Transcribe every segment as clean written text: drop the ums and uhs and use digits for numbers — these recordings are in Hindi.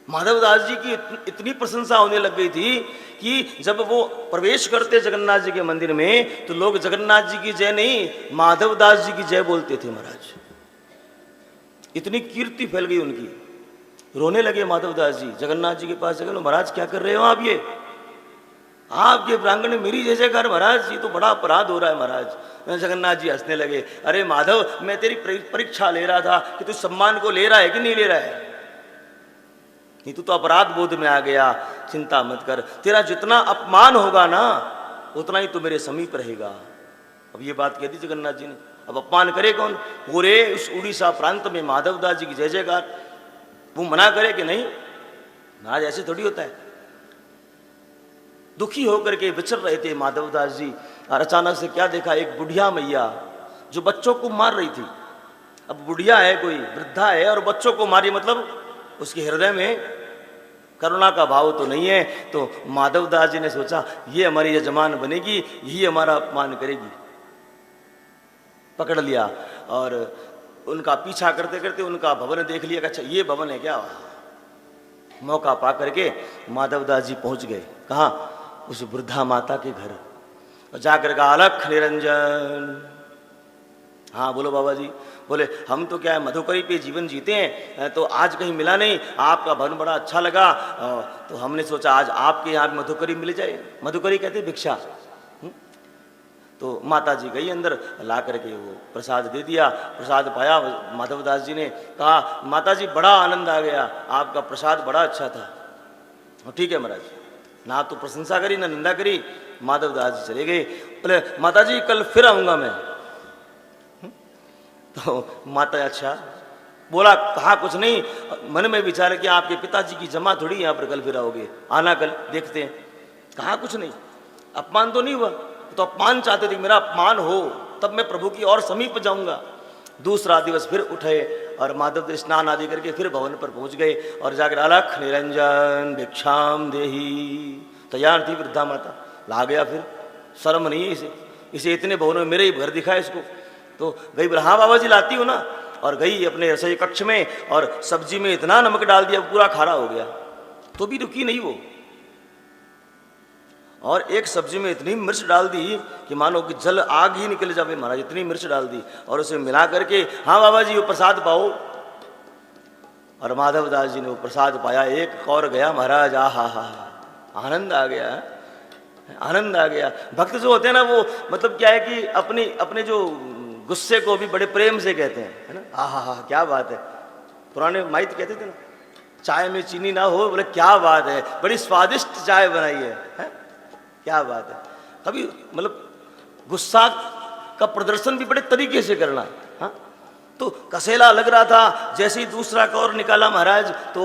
माधवदास जी की इतनी प्रशंसा होने लग गई थी कि जब वो प्रवेश करते जगन्नाथ जी के मंदिर में तो लोग जगन्नाथ जी की जय नहीं माधवदास जी की जय बोलते थे महाराज। इतनी कीर्ति फैल गई उनकी। रोने लगे माधवदास जी, जगन्नाथ जी के पास जगह महाराज क्या कर रहे हो आप, ये आपके प्रांगण में मेरी जय जयकार महाराज, ये तो बड़ा अपराध हो रहा है महाराज। जगन्नाथ जी हंसने लगे, अरे माधव मैं तेरी परीक्षा ले रहा था कि तू सम्मान को ले रहा है कि नहीं ले रहा है, नहीं तू तो अपराध बोध में आ गया, चिंता मत कर, तेरा जितना अपमान होगा ना उतना ही तू मेरे समीप रहेगा। अब ये बात कह दी जगन्नाथ जी ने, अब अपमान करे कौन, पूरे उस उड़ीसा प्रांत में माधवदास जी की जय जयकार, वो मना करे कि नहीं महाराज ऐसे थोड़ी होता है। दुखी होकर के विचर रहे थे माधवदास जी और अचानक से क्या देखा, एक बुढ़िया मैया जो बच्चों को मार रही थी। अब बुढ़िया है, कोई वृद्धा है और बच्चों को मारी, मतलब उसके हृदय में करुणा का भाव तो नहीं है। तो माधवदास जी ने सोचा ये हमारी यजमान बनेगी, यही हमारा अपमान करेगी। पकड़ लिया और उनका पीछा करते करते उनका भवन देख लिया, अच्छा ये भवन है क्या। मौका पा करके माधवदास जी पहुंच गए, कहाँ, उस वृद्धा माता के घर, और जाकर कहा अलख निरंजन। हाँ बोलो बाबा जी। बोले हम तो क्या है मधुकरी पे जीवन जीते हैं, तो आज कहीं मिला नहीं, आपका भवन बड़ा अच्छा लगा, तो हमने सोचा आज आपके यहाँ मधुकरी मिल जाए। मधुकरी कहते भिक्षा। तो माता जी गई अंदर, ला करके वो प्रसाद दे दिया। प्रसाद पाया, माधवदास जी ने कहा माता जी बड़ा आनंद आ गया, आपका प्रसाद बड़ा अच्छा था। ठीक है महाराज, ना तो प्रशंसा करी ना निंदा करी। माधवदास जी चले गए। बोले माता जी कल फिर आऊंगा मैं। तो माता अच्छा बोला, कहा कुछ नहीं, मन में विचार कि आपके पिताजी की जमा थोड़ी यहाँ पर कल फिर आओगे, आना कल देखते हैं। कहा कुछ नहीं, अपमान तो नहीं हुआ, तो अपमान चाहते थे मेरा अपमान हो तब मैं प्रभु की और समीप जाऊंगा। दूसरा दिवस फिर उठे और माधव स्नान आदि करके फिर भवन पर पहुंच गए और जाकर अलख निरंजन भिक्षाम देही। तैयार थी वृद्धा माता, ला गया फिर, शर्म नहीं है इसे इतने भवन में मेरे ही घर दिखा इसको। तो गई, बोला हाँ बाबा जी लाती हूँ ना, और गई अपने रसोई कक्ष में और सब्जी में इतना नमक डाल दिया पूरा खारा हो गया, तो भी रुकी नहीं वो। और एक सब्जी में इतनी मिर्च डाल दी कि मानो कि जल आग ही निकल जावे महाराज, इतनी मिर्च डाल दी और उसे मिला करके हाँ बाबा जी वो प्रसाद पाओ। और माधवदास जी ने वो प्रसाद पाया, एक और गया महाराज, आ हा आनंद आ गया, आनंद आ गया। भक्त जो होते हैं ना वो मतलब क्या है कि अपने जो गुस्से को भी बड़े प्रेम से कहते हैं, है ना, हा क्या बात है। पुराने माइट कहते थे ना, चाय में चीनी ना हो, बोले क्या बात है, बड़ी स्वादिष्ट चाय बनाई है? क्या बात है। कभी मतलब गुस्सा का प्रदर्शन भी बड़े तरीके से करना। हाँ, तो कसेला लग रहा था, जैसे ही दूसरा कौर निकाला महाराज तो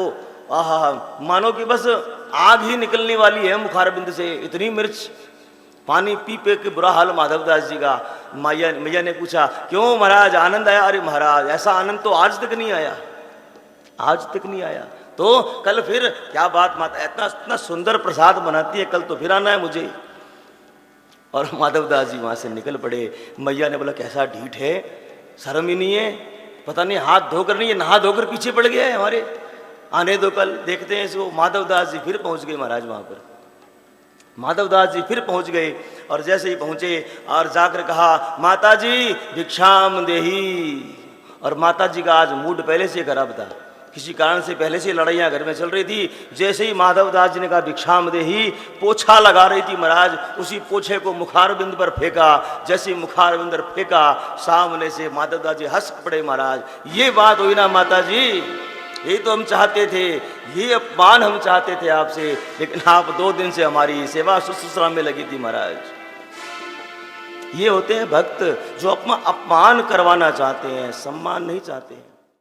मानो कि बस आग ही निकलने वाली है मुखारबिंद से, इतनी मिर्च। पानी पी के बुरा हाल माधवदास जी का। मैया ने पूछा क्यों महाराज आनंद आया? अरे महाराज ऐसा आनंद तो आज तक नहीं आया, आज तक नहीं आया। तो कल फिर, क्या बात माता, इतना सुंदर प्रसाद बनाती है, कल तो फिर आना है मुझे। और माधवदास जी वहां से निकल पड़े। मैया ने बोला कैसा ढीठ है, शर्म ही नहीं है, पता नहीं हाथ धोकर नहीं है, नहा धोकर पीछे पड़ गया है हमारे, आने दो कल देखते हैं इसको। माधवदास जी फिर पहुंच गए महाराज वहां पर। माधवदास जी फिर पहुंच गए और जैसे ही पहुंचे और जाकर कहा माता जी भिक्षाम देही। और माता जी का आज मूड पहले से खराब था, किसी कारण से पहले से लड़ाइयाँ घर में चल रही थी। जैसे ही माधवदास जी ने कहा भिक्षाम देही, पोछा लगा रही थी महाराज, उसी पोछे को मुखारबिंद पर फेंका। जैसे मुखारबिंद पर फेंका, सामने से माधवदास जी हंस पड़े। महाराज ये बात हुई ना माता जी, यही तो हम चाहते थे, ये अपमान हम चाहते थे आपसे, लेकिन आप 2 दिन से हमारी सेवा शुश्रूषा में लगी थी महाराज। ये होते हैं भक्त जो अपना अपमान करवाना चाहते हैं, सम्मान नहीं चाहते।